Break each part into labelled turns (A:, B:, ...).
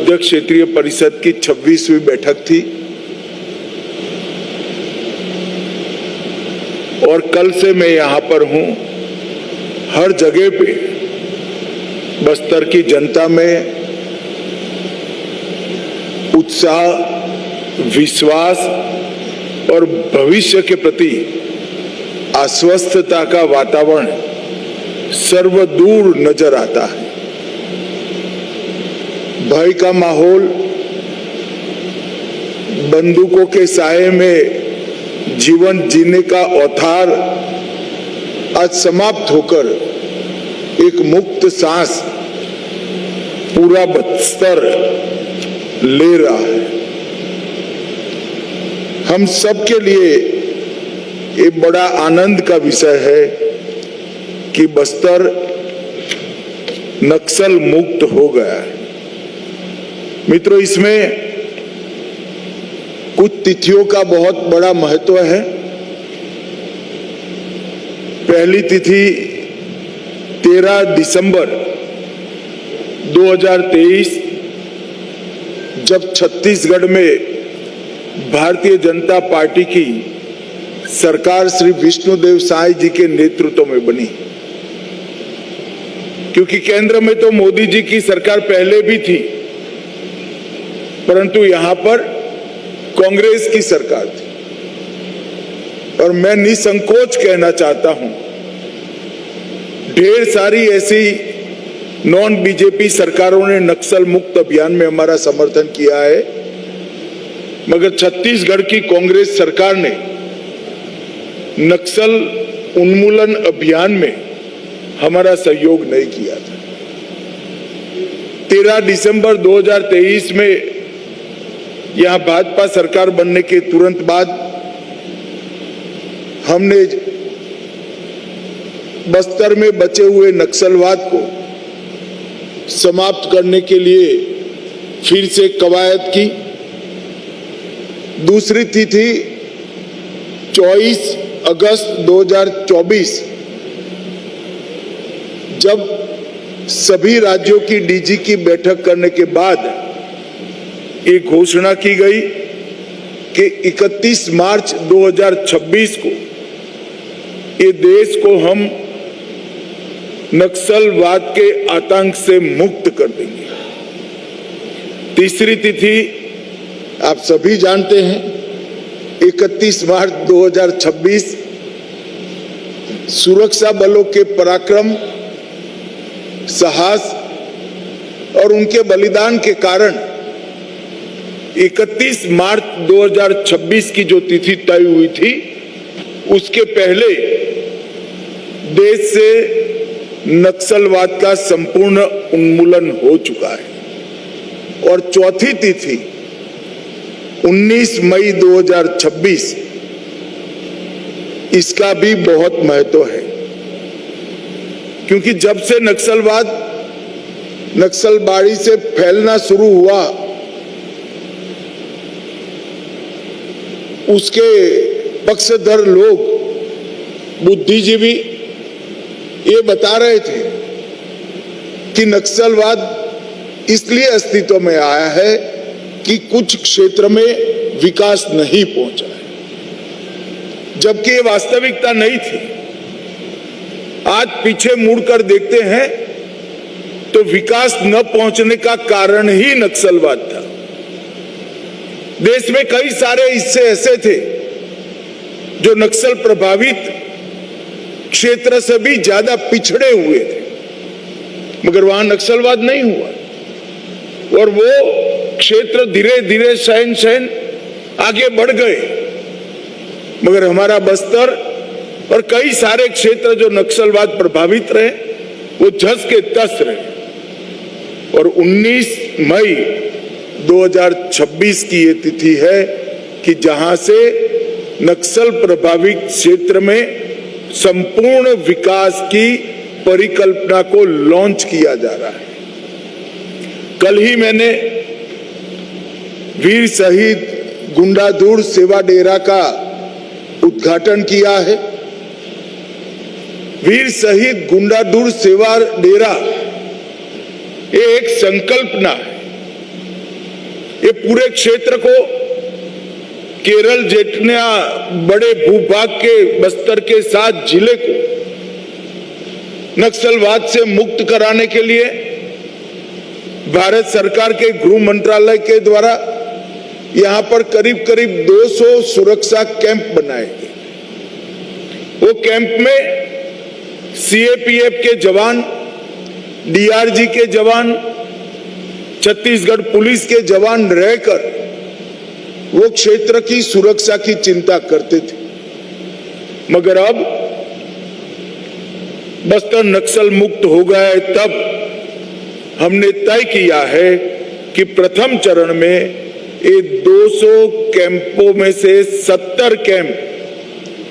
A: मध्य क्षेत्रीय परिषद की 26वीं बैठक थी और कल से मैं यहाँ पर हूँ। हर जगह पे बस्तर की जनता में उत्साह, विश्वास और भविष्य के प्रति आश्वस्तता का वातावरण सर्वदूर नजर आता है। भय का माहौल, बंदूकों के साये में जीवन जीने का औथार आज समाप्त होकर एक मुक्त सांस पूरा बस्तर ले रहा है। हम सब के लिए एक बड़ा आनंद का विषय है कि बस्तर नक्सल मुक्त हो गया है। मित्रों, इसमें कुछ तिथियों का बहुत बड़ा महत्व है। पहली तिथि 13 दिसंबर 2023, जब छत्तीसगढ़ में भारतीय जनता पार्टी की सरकार श्री विष्णुदेव साय जी के नेतृत्व में बनी। क्योंकि केंद्र में तो मोदी जी की सरकार पहले भी थी, परंतु यहां पर कांग्रेस की सरकार थी। और मैं निसंकोच कहना चाहता हूं, ढेर सारी ऐसी नॉन बीजेपी सरकारों ने नक्सल मुक्त अभियान में हमारा समर्थन किया है, मगर छत्तीसगढ़ की कांग्रेस सरकार ने नक्सल उन्मूलन अभियान में हमारा सहयोग नहीं किया था। 13 दिसंबर 2023 में यहां भाजपा सरकार बनने के तुरंत बाद हमने बस्तर में बचे हुए नक्सलवाद को समाप्त करने के लिए फिर से कवायद की। दूसरी तिथि 24 अगस्त 2024, जब सभी राज्यों की डीजी की बैठक करने के बाद एक घोषणा की गई कि 31 मार्च 2026 को ये देश को हम नक्सलवाद के आतंक से मुक्त कर देंगे। तीसरी तिथि आप सभी जानते हैं, 31 मार्च 2026, सुरक्षा बलों के पराक्रम, साहस और उनके बलिदान के कारण 31 मार्च 2026 की जो तिथि तय हुई थी, उसके पहले देश से नक्सलवाद का संपूर्ण उन्मूलन हो चुका है। और चौथी तिथि 19 मई 2026, इसका भी बहुत महत्व है, क्योंकि जब से नक्सलबाड़ी से फैलना शुरू हुआ, उसके पक्षधर लोग, बुद्धिजीवी ये बता रहे थे कि नक्सलवाद इसलिए अस्तित्व में आया है कि कुछ क्षेत्र में विकास नहीं पहुंचा है, जबकि ये वास्तविकता नहीं थी। आज पीछे मुड़कर देखते हैं तो विकास न पहुंचने का कारण ही नक्सलवाद था। देश में कई सारे हिस्से ऐसे थे जो नक्सल प्रभावित क्षेत्र से भी ज्यादा पिछड़े हुए थे, मगर वहां नक्सलवाद नहीं हुआ और वो क्षेत्र धीरे धीरे शहन आगे बढ़ गए। मगर हमारा बस्तर और कई सारे क्षेत्र जो नक्सलवाद प्रभावित रहे, वो झस के तस रहे। और 19 मई 2026 की ये तिथि है कि जहां से नक्सल प्रभावित क्षेत्र में संपूर्ण विकास की परिकल्पना को लॉन्च किया जा रहा है। कल ही मैंने वीर शहीद गुंडाधुर सेवा डेरा का उद्घाटन किया है। वीर शहीद गुंडाधुर सेवा डेरा ये एक संकल्पना है ये पूरे क्षेत्र को, केरल जितना बड़े भूभाग के बस्तर के 7 जिले को नक्सलवाद से मुक्त कराने के लिए भारत सरकार के गृह मंत्रालय के द्वारा यहां पर करीब करीब 200 सुरक्षा कैंप बनाए गए। वो कैंप में सीएपीएफ के जवान, डीआरजी के जवान, छत्तीसगढ़ पुलिस के जवान रहकर वो क्षेत्र की सुरक्षा की चिंता करते थे। मगर अब बस्तर नक्सल मुक्त हो गया है, तब हमने तय किया है कि प्रथम चरण में ये 200 कैंपों में से 70 कैंप,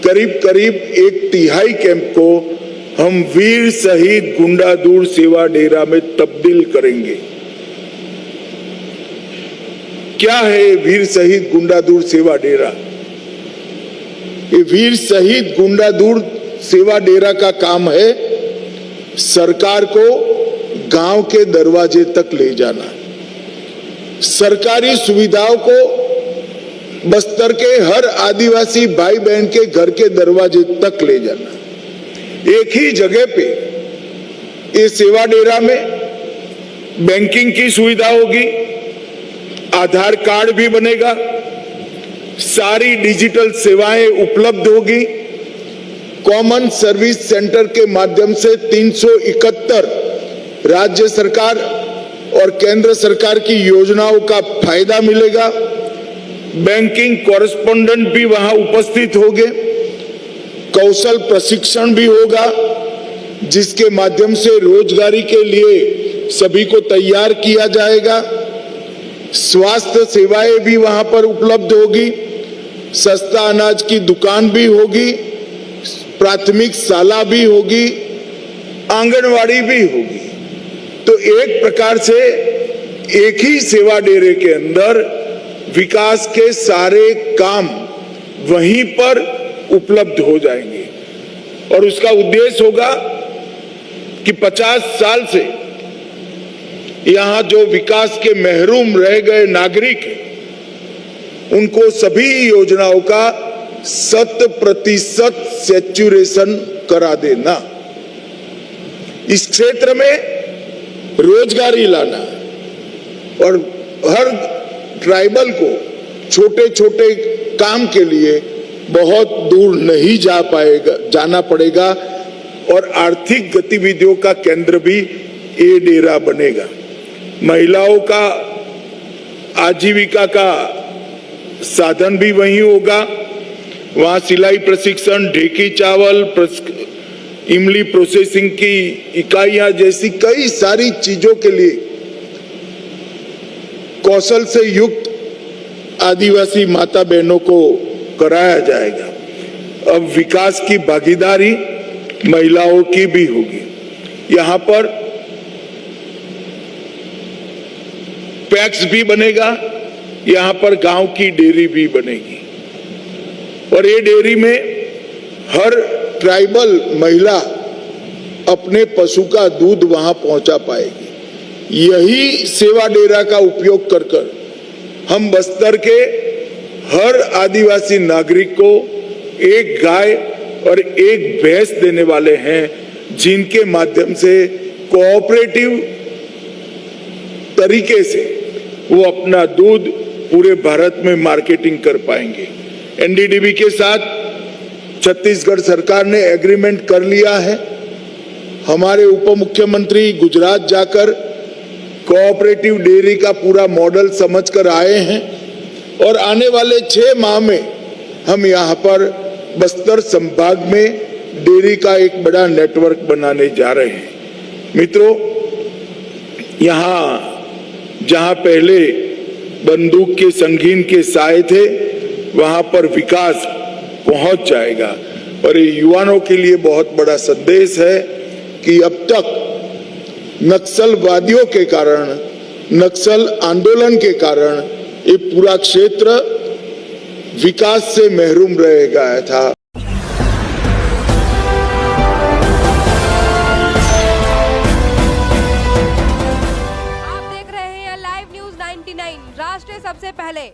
A: करीब करीब 1/3 कैंप को हम वीर शहीद गुंडादूर सेवा डेरा में तब्दील करेंगे। क्या है वीर शहीद गुंडादूर सेवा डेरा? ये वीर शहीद गुंडादूर सेवा डेरा का काम है सरकार को गांव के दरवाजे तक ले जाना, सरकारी सुविधाओं को बस्तर के हर आदिवासी भाई बहन के घर के दरवाजे तक ले जाना। एक ही जगह पे ये सेवा डेरा में बैंकिंग की सुविधा होगी, आधार कार्ड भी बनेगा, सारी डिजिटल सेवाएं उपलब्ध होगी। कॉमन सर्विस सेंटर के माध्यम से 371 राज्य सरकार और केंद्र सरकार की योजनाओं का फायदा मिलेगा। बैंकिंग कॉरेस्पोंडेंट भी वहां उपस्थित होंगे, कौशल प्रशिक्षण भी होगा, जिसके माध्यम से रोजगारी के लिए सभी को तैयार किया जाएगा। स्वास्थ्य सेवाएं भी वहां पर उपलब्ध होगी, सस्ता अनाज की दुकान भी होगी, प्राथमिक शाला भी होगी, आंगनवाड़ी भी होगी। तो एक प्रकार से एक ही सेवा डेरे के अंदर विकास के सारे काम वहीं पर उपलब्ध हो जाएंगे। और उसका उद्देश्य होगा कि 50 साल से यहां जो विकास के महरूम रह गए नागरिक हैं, उनको सभी योजनाओं का 100% सैचुरेशन करा देना, इस क्षेत्र में रोजगारी लाना और हर ट्राइबल को छोटे छोटे काम के लिए बहुत दूर नहीं जाना पड़ेगा और आर्थिक गतिविधियों का केंद्र भी ये डेरा बनेगा। महिलाओं का आजीविका का साधन भी वहीं होगा। वहां सिलाई प्रशिक्षण, ढेकी चावल, इमली प्रोसेसिंग की इकाइयां जैसी कई सारी चीजों के लिए कौशल से युक्त आदिवासी माता बहनों को कराया जाएगा। अब विकास की भागीदारी महिलाओं की भी होगी। यहां पर पैक्स भी बनेगा, यहां पर गांव की डेयरी भी बनेगी और ये डेयरी में हर ट्राइबल महिला अपने पशु का दूध वहां पहुंचा पाएगी। यही सेवा डेरा का उपयोग कर हम बस्तर के हर आदिवासी नागरिक को एक गाय और एक भैंस देने वाले हैं, जिनके माध्यम से कोऑपरेटिव तरीके से वो अपना दूध पूरे भारत में मार्केटिंग कर पाएंगे। एनडीडीबी के साथ छत्तीसगढ़ सरकार ने एग्रीमेंट कर लिया है। हमारे उप मुख्यमंत्री गुजरात जाकर कोऑपरेटिव डेयरी का पूरा मॉडल समझकर आए हैं और आने वाले 6 माह में हम यहाँ पर बस्तर संभाग में डेयरी का एक बड़ा नेटवर्क बनाने जा रहे हैं। मित्रों, यहाँ जहाँ पहले बंदूक के संगीन के साए थे, वहां पर विकास पहुंच जाएगा और ये युवाओं के लिए बहुत बड़ा संदेश है कि अब तक नक्सलवादियों के कारण, नक्सल आंदोलन के कारण ये पूरा क्षेत्र विकास से महरूम रह गया था।
B: आप देख रहे हैं लाइव न्यूज 90 99 राष्ट्र सबसे पहले।